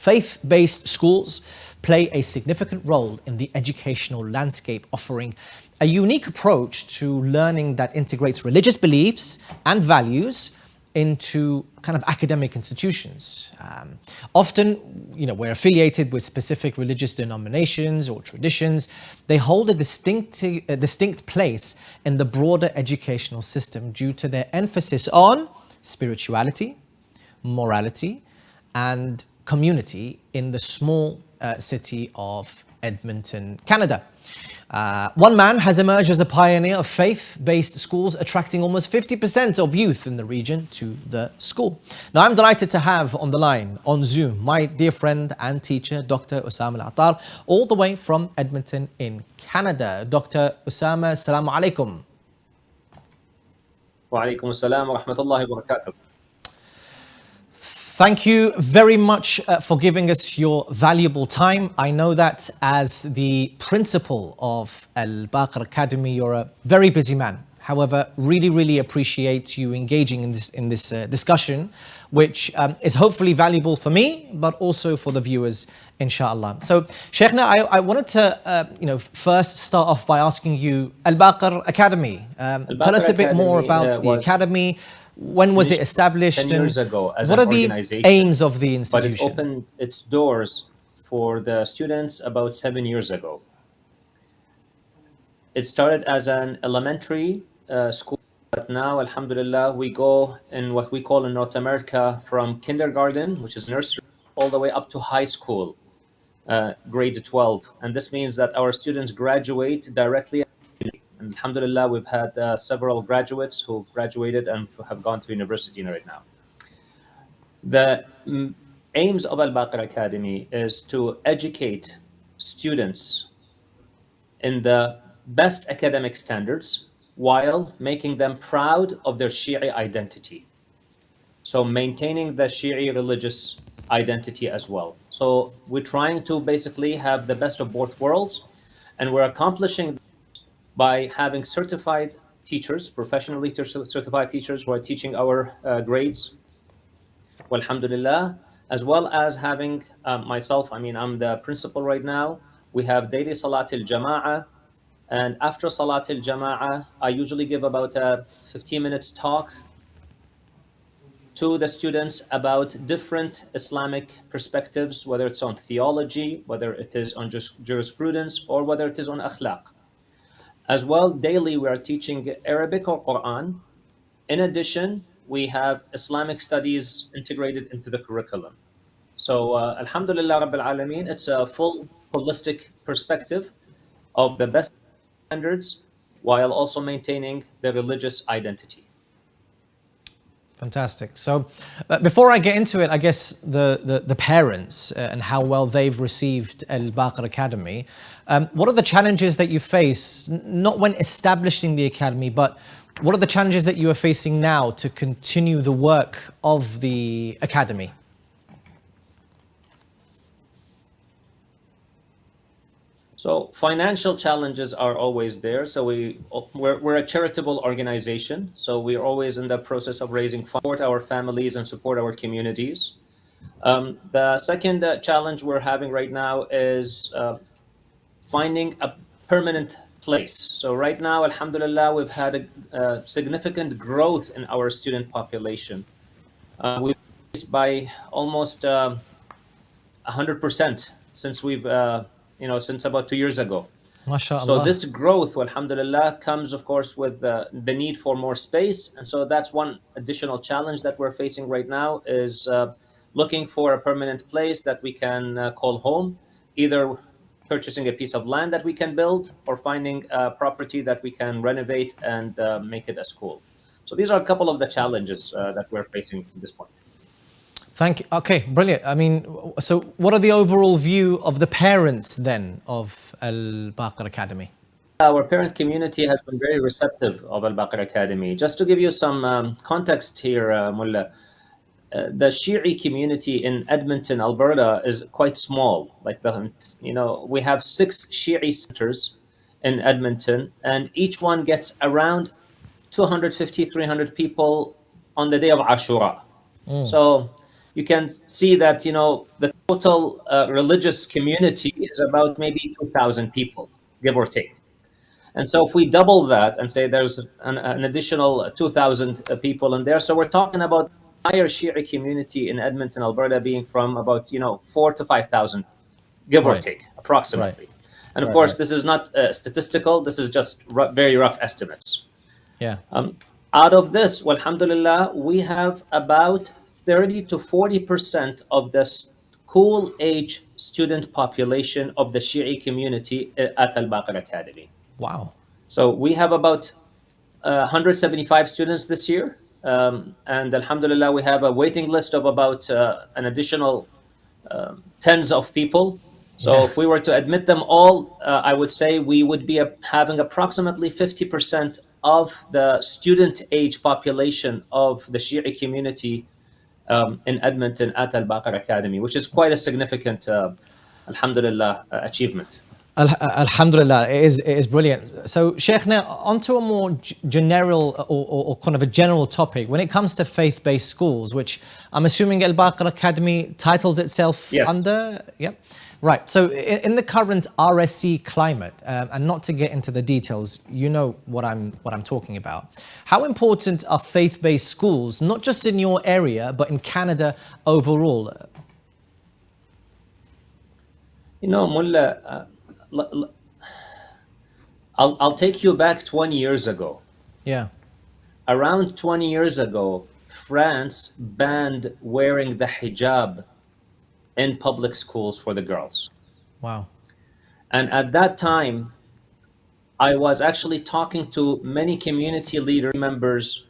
Faith-based schools play a significant role in the educational landscape, offering a unique approach to learning that integrates religious beliefs and values into kind of academic institutions. Often, we're affiliated with specific religious denominations or traditions. They hold a distinct place in the broader educational system due to their emphasis on spirituality, morality, and community in the small city of Edmonton, Canada. One man has emerged as a pioneer of faith-based schools, attracting almost 50% of youth in the region to the school. Now, I'm delighted to have on the line, on Zoom, my dear friend and teacher, Dr. Usama Attar, all the way from Edmonton in Canada. Dr. Usama, assalamu alaikum. Wa alaikum assalam wa rahmatullahi wa barakatuh. Thank you very much for giving us your valuable time. I know that as the principal of Al-Baqir Academy, you're a very busy man. However, really appreciate you engaging in this discussion, which is hopefully valuable for me, but also for the viewers, inshallah. So, Sheikh, I wanted to first start off by asking you, Al-Baqir Academy. Tell us a bit more about the academy. When was it established? 10 years ago as what an are the organization, aims of the institution? But it opened its doors for the students about 7 years ago. It started as an elementary school, but now, alhamdulillah, we go in what we call in North America from kindergarten, which is nursery, all the way up to high school, grade 12. And this means that our students graduate directly. And alhamdulillah, we've had several graduates who've graduated and have gone to university right now. The aims of Al-Baqir Academy is to educate students in the best academic standards while making them proud of their Shi'i identity. So maintaining the Shi'i religious identity as well. So we're trying to basically have the best of both worlds, and we're accomplishing by having certified teachers, professionally certified teachers who are teaching our grades, alhamdulillah, as well as having myself, I'm the principal right now. We have daily Salat al-Jama'ah, and after Salat al-Jama'ah, I usually give about a 15 minutes talk to the students about different Islamic perspectives, whether it's on theology, whether it is on just jurisprudence, or whether it is on akhlaq. As well, daily we are teaching Arabic or Quran. In addition, we have Islamic studies integrated into the curriculum. So, alhamdulillah Rabbil Alameen, it's a full holistic perspective of the best standards while also maintaining the religious identity. Fantastic. So before I get into it, I guess the parents and how well they've received Al-Baqir Academy, what are the challenges that you face, not when establishing the academy, but what are the challenges that you are facing now to continue the work of the academy? So financial challenges are always there. So we're a charitable organization. So we're always in the process of raising funds, support our families and support our communities. The second challenge we're having right now is finding a permanent place. So right now, alhamdulillah, we've had a significant growth in our student population. We've increased by almost 100% since we've since about 2 years ago. MashaAllah. So this growth, alhamdulillah, comes, of course, with the need for more space. And so that's one additional challenge that we're facing right now is looking for a permanent place that we can call home, either purchasing a piece of land that we can build or finding a property that we can renovate and make it a school. So these are a couple of the challenges that we're facing at this point. Thank you. Okay, brilliant. I mean, so what are the overall view of the parents then of Al-Baqir Academy? Our parent community has been very receptive of Al-Baqir Academy. Just to give you some context here, Mullah, the Shi'i community in Edmonton, Alberta is quite small. We have 6 Shi'i centers in Edmonton, and each one gets around 250, 300 people on the day of Ashura. So you can see that, the total religious community is about maybe 2,000 people, give or take. And so if we double that and say there's an additional 2,000 people in there, so we're talking about the entire Shia community in Edmonton, Alberta, being from about 4 to 5,000, give or Right. take, Right. approximately. And of Right. course, Right. this is not statistical. This is just very rough estimates. Yeah. Out of this, alhamdulillah, we have about 30 to 40% of the school age student population of the Shia community at Al Baqir Academy. Wow. So we have about 175 students this year. And alhamdulillah, we have a waiting list of about an additional tens of people. So Yeah. if we were to admit them all, I would say we would be having approximately 50% of the student age population of the Shia community in Edmonton at Al Baqir Academy, which is quite a significant, alhamdulillah, achievement. Alhamdulillah, it is brilliant. So, Sheikh, now onto a more general or kind of a general topic. When it comes to faith-based schools, which I'm assuming Al Baqir Academy titles itself Yes. under, yep, right. So, in the current RSC climate, and not to get into the details, you know what I'm talking about. How important are faith-based schools, not just in your area, but in Canada overall? Mullah, I'll take you back 20 years ago. Yeah. Around 20 years ago, France banned wearing the hijab in public schools for the girls. Wow. And at that time, I was actually talking to many community leader members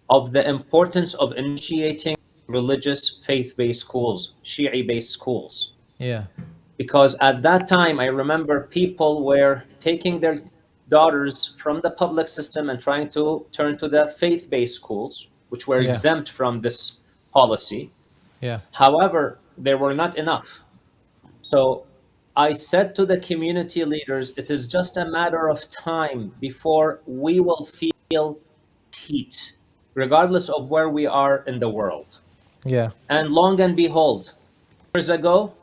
of the importance of initiating religious faith-based schools, Shia-based schools. Yeah. Because at that time, I remember people were taking their daughters from the public system and trying to turn to the faith-based schools, which were Yeah. exempt from this policy. Yeah. However, there were not enough. So I said to the community leaders, it is just a matter of time before we will feel heat, regardless of where we are in the world. Yeah. And long and behold, years ago,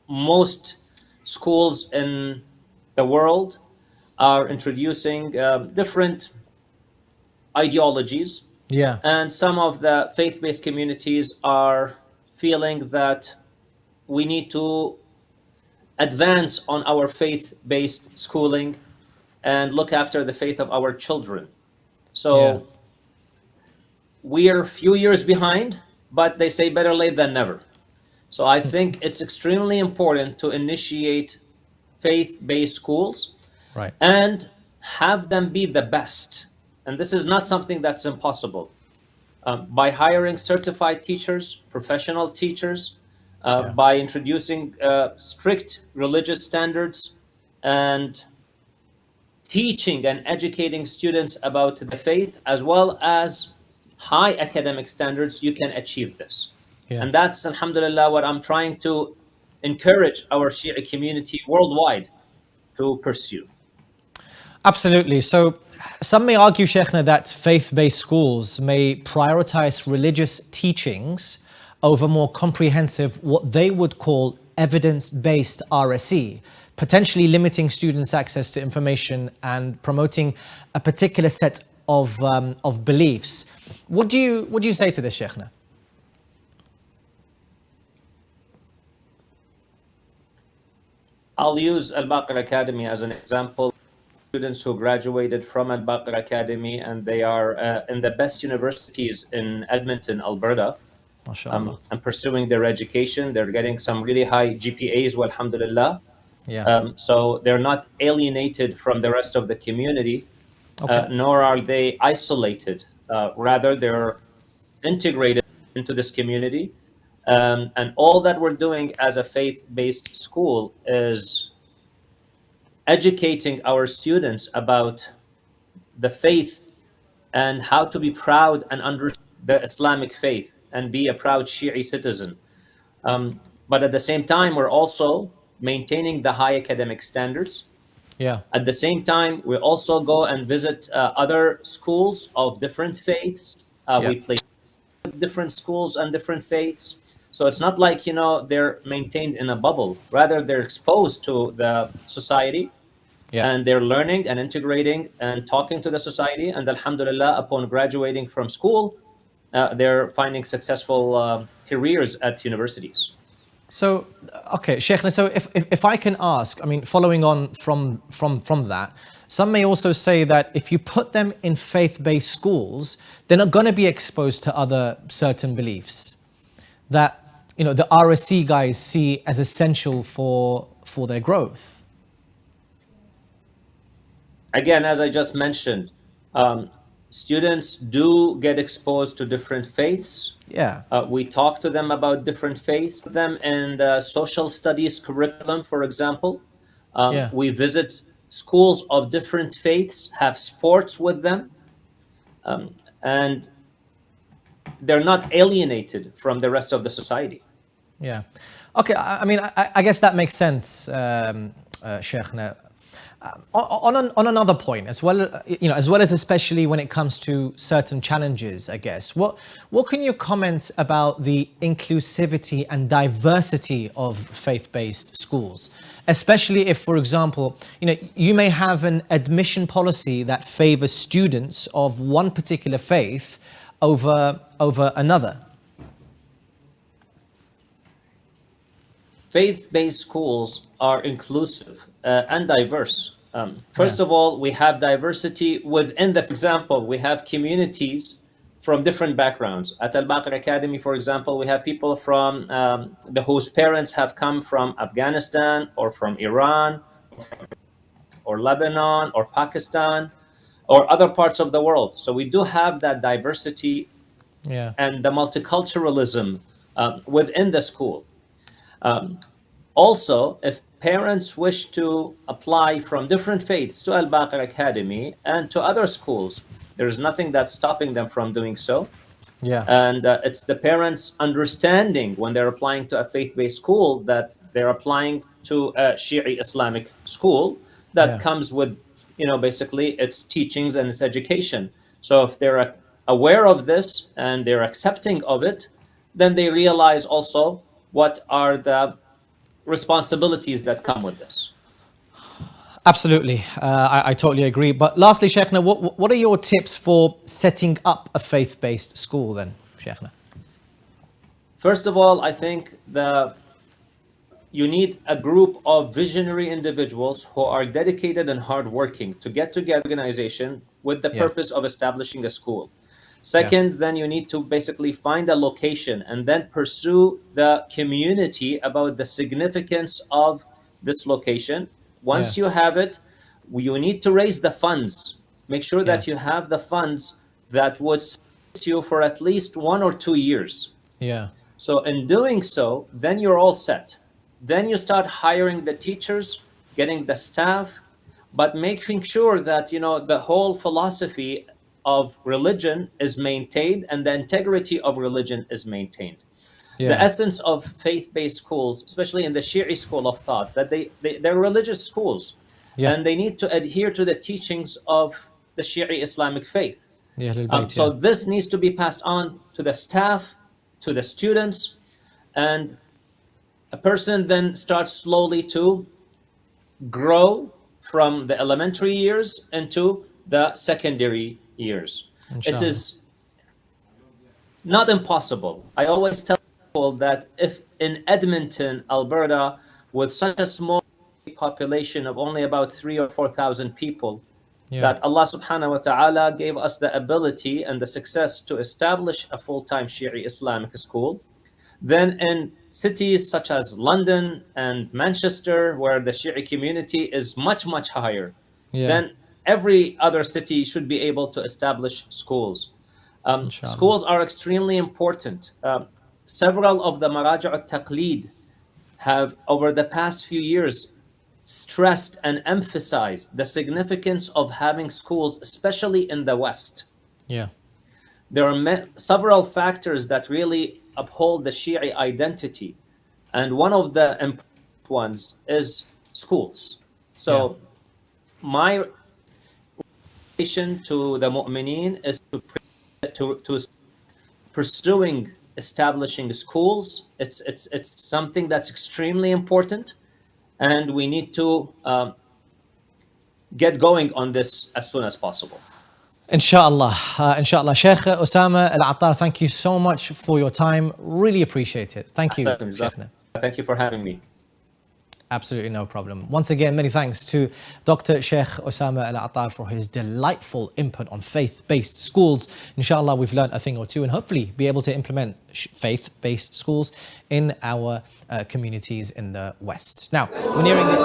most schools in the world are introducing different ideologies, Yeah. and some of the faith-based communities are feeling that we need to advance on our faith-based schooling and look after the faith of our children. Yeah. So we're a few years behind, but they say better late than never. So I think it's extremely important to initiate faith-based schools Right. and have them be the best. And this is not something that's impossible. By hiring certified teachers, professional teachers, Yeah. by introducing strict religious standards, and teaching and educating students about the faith, as well as high academic standards, you can achieve this. Yeah. And that's, alhamdulillah, what I'm trying to encourage our Shia community worldwide to pursue. Absolutely. So some may argue, Sheikhna, that faith-based schools may prioritize religious teachings over more comprehensive, what they would call evidence-based RSE, potentially limiting students' access to information and promoting a particular set of beliefs. What do you say to this, Sheikhna? I'll use Al Baqir Academy as an example. Students who graduated from Al Baqir Academy, and they are in the best universities in Edmonton, Alberta, MashaAllah. and pursuing their education. They're getting some really high GPAs, alhamdulillah. Yeah. So they're not alienated from the rest of the community, Okay. nor are they isolated. Rather, they're integrated into this community. And all that we're doing as a faith-based school is educating our students about the faith and how to be proud and understand the Islamic faith and be a proud Shi'i citizen. But at the same time, we're also maintaining the high academic standards. Yeah. At the same time, we also go and visit other schools of different faiths. Yeah. We play with different schools and different faiths. So it's not like, they're maintained in a bubble. Rather, they're exposed to the society, Yeah. and they're learning and integrating and talking to the society. And alhamdulillah, upon graduating from school, they're finding successful careers at universities. So, okay, Sheikh, so if I can ask, I mean, following on from that, some may also say that if you put them in faith-based schools, they're not going to be exposed to other certain beliefs that, the RSC guys see as essential for their growth. Again, as I just mentioned, students do get exposed to different faiths. Yeah. We talk to them about different faiths, them in the social studies curriculum, for example. Yeah. We visit schools of different faiths, have sports with them, and they're not alienated from the rest of the society. Yeah. Okay. I mean, I guess that makes sense, Sheikh. Now, on another point, as well, as well as especially when it comes to certain challenges, I guess. What can you comment about the inclusivity and diversity of faith-based schools, especially if, for example, you may have an admission policy that favors students of one particular faith over another. Faith-based schools are inclusive and diverse. First of all, we have diversity within for example, we have communities from different backgrounds. At Al-Baqir Academy, for example, we have people from whose parents have come from Afghanistan or from Iran or Lebanon or Pakistan or other parts of the world. So we do have that diversity and the multiculturalism within the school. Also, if parents wish to apply from different faiths to Al-Baqir Academy and to other schools, there's nothing that's stopping them from doing so. Yeah. And it's the parents' understanding when they're applying to a faith-based school that they're applying to a Shi'i Islamic school that comes with, basically its teachings and its education. So if they're aware of this and they're accepting of it, then they realize also what are the responsibilities that come with this. Absolutely, I totally agree. But lastly, Sheikhna, what are your tips for setting up a faith-based school then, Sheikhna? First of all, I think you need a group of visionary individuals who are dedicated and hardworking to get together organization with the purpose of establishing a school. Second, then you need to basically find a location and then pursue the community about the significance of this location. Once you have it, you need to raise the funds. Make sure that you have the funds that would support you for at least 1 or 2 years. Yeah. So in doing so, then you're all set. Then you start hiring the teachers, getting the staff, but making sure that, the whole philosophy of religion is maintained and the integrity of religion is maintained. The essence of faith-based schools, especially in the Shi'i school of thought, that they're religious schools and they need to adhere to the teachings of the Shi'i Islamic faith. So this needs to be passed on to the staff, to the students, and a person then starts slowly to grow from the elementary years into the secondary years. It is not impossible. I always tell people that if in Edmonton, Alberta, with such a small population of only about 3,000 or 4,000 people, that Allah subhanahu wa ta'ala gave us the ability and the success to establish a full-time Shi'i Islamic school, then in cities such as London and Manchester, where the Shi'i community is much, much higher, then every other city should be able to establish schools. Schools are extremely important. Several of the Maraja' al-Taqlid have, over the past few years, stressed and emphasized the significance of having schools, especially in the West. There are several factors that really uphold the Shi'i identity, and one of the important ones is schools. So my recommendation to the mu'mineen is to pursuing establishing schools. It's something that's extremely important, and we need to get going on this as soon as possible. Inshallah, inshallah. Sheikh Usama Al-Attar, thank you so much for your time. Really appreciate it. Thank you, Sheikhna. Thank you for having me. Absolutely no problem. Once again, many thanks to Dr. Sheikh Usama Al-Attar for his delightful input on faith-based schools. Inshallah, we've learned a thing or two and hopefully be able to implement faith-based schools in our communities in the West. Now, we're nearing the